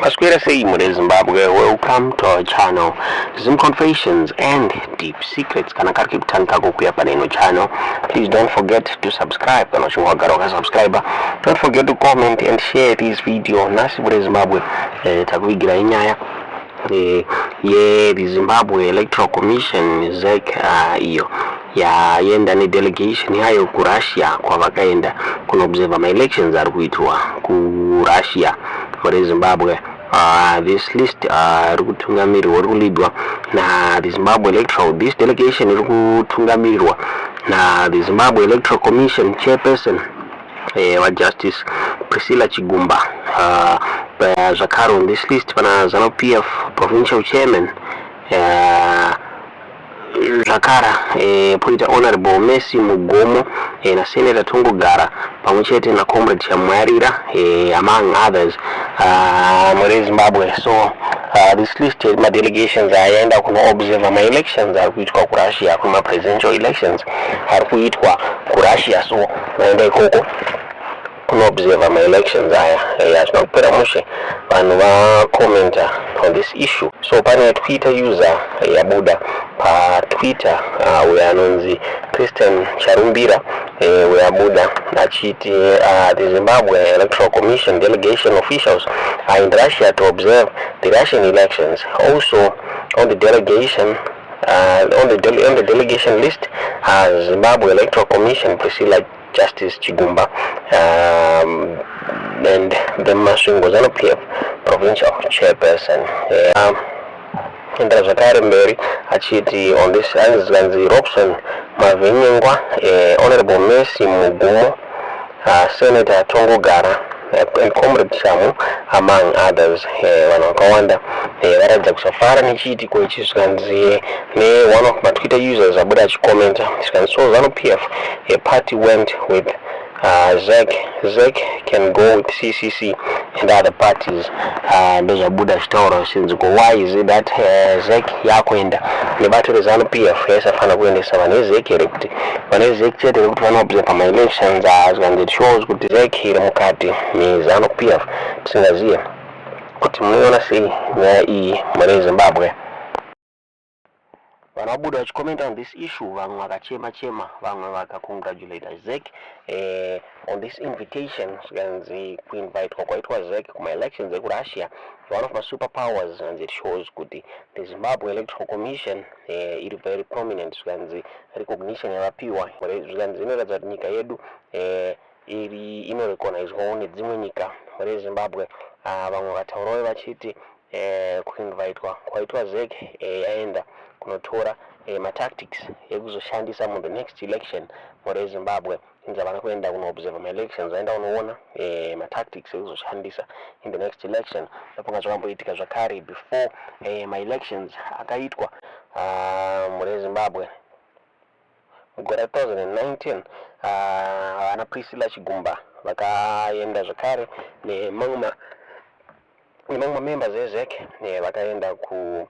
Masquerade Seymour Zimbabwe, welcome to our channel. Zim Confessions and Deep Secrets. Kana keep tankago kuya paneno channel. Please don't forget to subscribe. Kana shungagaroka subscriber. Don't forget to comment and share this video. Nasi bure Zimbabwe takuigira inyaya. The Zimbabwe Electoral Commission ZEC iyo ya yenda ni delegation yayo ku Russia kwa vakaenda kuno observe my elections ari kuitwa ku Russia muri Zimbabwe. This list iri kutungamirirwa iri kulidwa na the Zimbabwe Electoral. This delegation iri kutungamirirwa na the Zimbabwe Electoral Commission chairperson wa Justice Priscilla Chigumba. Zvakare on this list pana Zanu-PF provincial chairman zvakare poita honorable Messi Mugomo na senator Tongogara pamwechete na comrade Chamwarira among others muri Zimbabwe. So this list my delegations Aenda kuno observe my elections ari kuitwa ku Russia, kuma presidential elections ari kuitwa ku Russia. So naenda ikoko kuno observe my elections Hazvina Kupera Mushe vanhu va commenter on this issue. So pane Twitter user yabuda pa Twitter weanonzi Christian Charumbira weabuda achiti the Zimbabwe Electoral Commission delegation officials are in Russia to observe the Russian elections. Also on the delegation on the delegation list has Zimbabwe Electoral Commission Priscilla Justice Chigumba and the Zanu-PF provincial chairperson. And there's a Mberi achiti on this Anzanzi Robson Mavinyengwa, Honorable Messi Mugomo, Senator Tongogara, and Comrade Chamu, among others. Wanakawanda varaja kusafara nichiti kuichiskanzi ne one of my Twitter users abuda comment so Zanu-PF a party went with ZEC can go with CCC and other parties. Those are Buddha stories. Why is it that ZEC yakwenda the battle is Zanu-PF? Yes, afana kwenda sawa ne ZEC erekuti pane ZEC chete rekuti vanoobserve my elections and it shows kuti ZEC iri mukati me Zanu-PF. Tisingaziye kuti munoona sei nyaya iyi muri Zimbabwe. Vanabuda comment on this issue, vamwe vakachema vamwe vakacongratulate ZEC on this invitation kuinvitwa kwaitwa ZEC kuma elections eku Russia, one of my superpowers, and it shows kuti the Zimbabwe Electoral Commission iri very prominent zvikanzi recognition yavapiwa zvikanzi inoratidza kuti nyika yedu iri inorecognizwawo nedzimwe nyika muri Zimbabwe. Vamwe vataurawo vachiti kuinvitwa kwaitwa ZEC Aenda kunotora tactics ekuzoshandisa mu the next election muri Zimbabwe. Inza vana kuenda kuno observe my elections aenda unoona tactics ekuzoshandisa in the next election. Apo zvakamboitika zvakare before my elections akaitwa muri Zimbabwe mugore 2019. Ana Priscilla Chigumba vakaenda zvakare nemamwe members eZEC vakaenda ku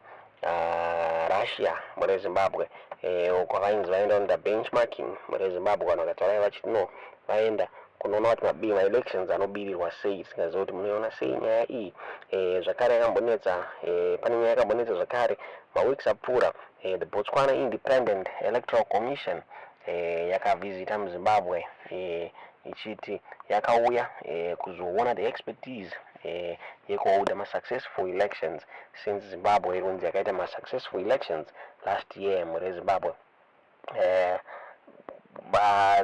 Russia muri Zimbabwe kwavainzi vaenda on the benchmarking muri Zimbabwe. Vanhu vakataura vachiti no vaenda kunoona kuti my elections anobirirwa sei. Tisingaziva kuti munoona sei nyaya iyi. Zvakare yakambonetsa pane nyaya yakambonetsa zvakare maweeks apfuura the Botswana Independent Electoral Commission yakavhizita muZimbabwe ichiti yakauya kuzoona the expertise yekuholda ma-successful elections since Zimbabwe irunzi yakaita ma-successful elections last year muri Zimbabwe.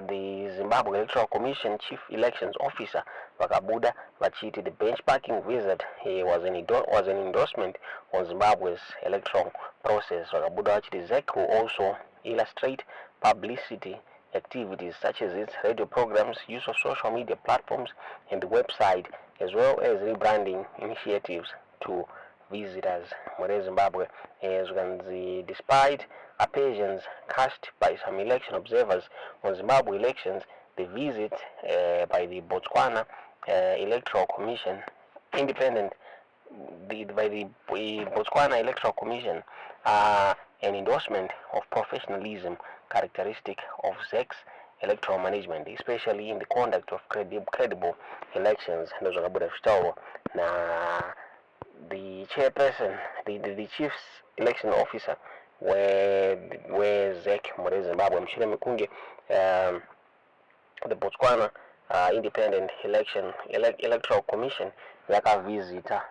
The Zimbabwe Electoral Commission Chief Elections Officer vakabuda vachiti the benchmarking visit was an endorsement on Zimbabwe's electoral process. Vakabuda vachiti ZEC will also illustrate publicity activities such as its radio programs, use of social media platforms and the website, as well as rebranding initiatives to visitors muri Zimbabwe. Despite aspersions cast by some election observers on Zimbabwe elections, the visit by the Botswana Electoral Commission by the Botswana Electoral Commission an endorsement of professionalism characteristic of ZEC's electoral management, especially in the conduct of credible elections. Ndozvakabuda zvitauro chairperson, the chief election officer where Zek More Zimbabwe Mshire Mikunge, the Botswana Independent Electoral Commission yakavhizita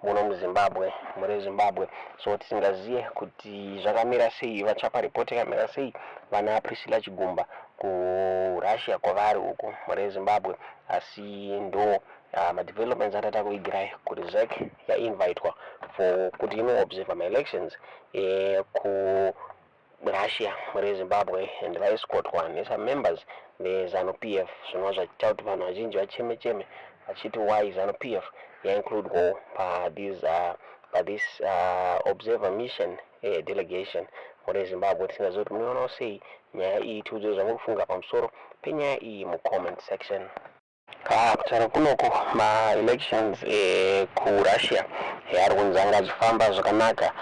muno muZimbabwe muri Zimbabwe, so tisingaziye kuti zvakamira sei, vachapa ripoti yakamira sei vana Priscilla Chigumba ku Russia kwavari uko muri Zimbabwe, asi ndo developments atata kuigirai kuti ZEC yainvitwa for kuti ino-observe ma-elections ku Russia muri Zimbabwe, and vaescotwa nesome members ve-Zanu-PF, zvinova zvachiita kuti vanhu vazhinji vacheme vachiti why Zanu-PF include this observer mission delegation muri Zimbabwe. Tisingazoti munoona sei nyaya iyi, tiudzwe zvamukufunga pamusoro penyaya iyi mu-comment section. Kutaura kunoko ma-elections ku Russia ari kunzi anga achifamba zvakanaka.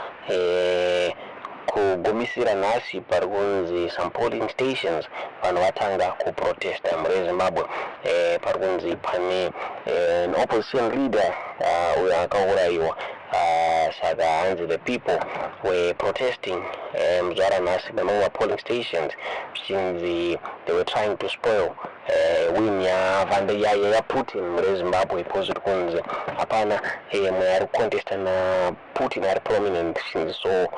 Kugumisira nhasi pari kunzi some polling stations vanhu vatanga kuprotesta muri Zimbabwe. Pari kunzi pane an opposition leader uyo akaurayiwa, saka hanzi the people were protesting muzvara nhasi pamamwe polling stations, zvichinzi they were trying to spoil win yaPutin muri Zimbabwe, because kunzi hapana mwe ari contesta naPutin ari prominent, so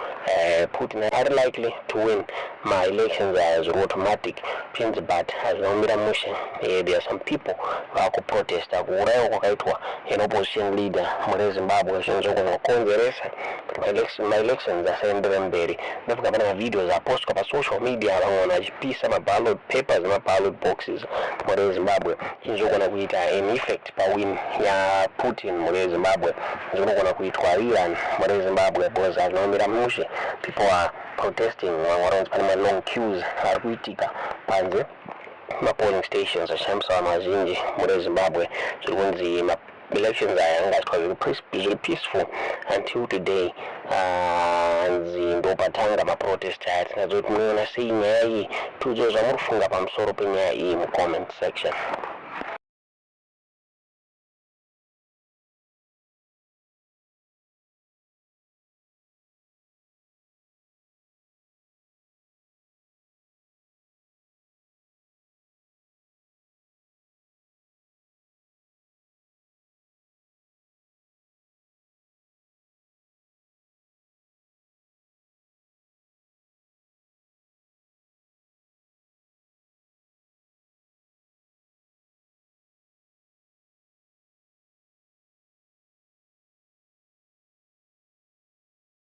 Putin are likely to win my elections as automatic pins, but as Hazvina Kupera there are some people who protest kuuraiwa kwakaitwa an opposition leader muri Zimbabwe zvinozokonzeresa kuti my elections asaendera mberi. Ndapfuka pana mavideos apostwa pasocial media vamwe vanhu vachipisa maballot papers nemaballot boxes muri Zimbabwe, chinozogona kuita an effect pawin yaPutin muri Zimbabwe, zvinogona kuitwa Iran muri Zimbabwe, because Hazvina Kupera people are protesting around pane long queues ari kuitika panze ma-polling stations achishamisa vanhu vazhinji muri Zimbabwe. Zviri kunzi ma-elections aya anga aitwa zviri peaceful until today, hanzi ndo patanga ma-protest aya. Tinazoti munoona sei nyaya iyi, tiudzwe zvamuri kufunga pamusoro penyaya iyi mu-comment section.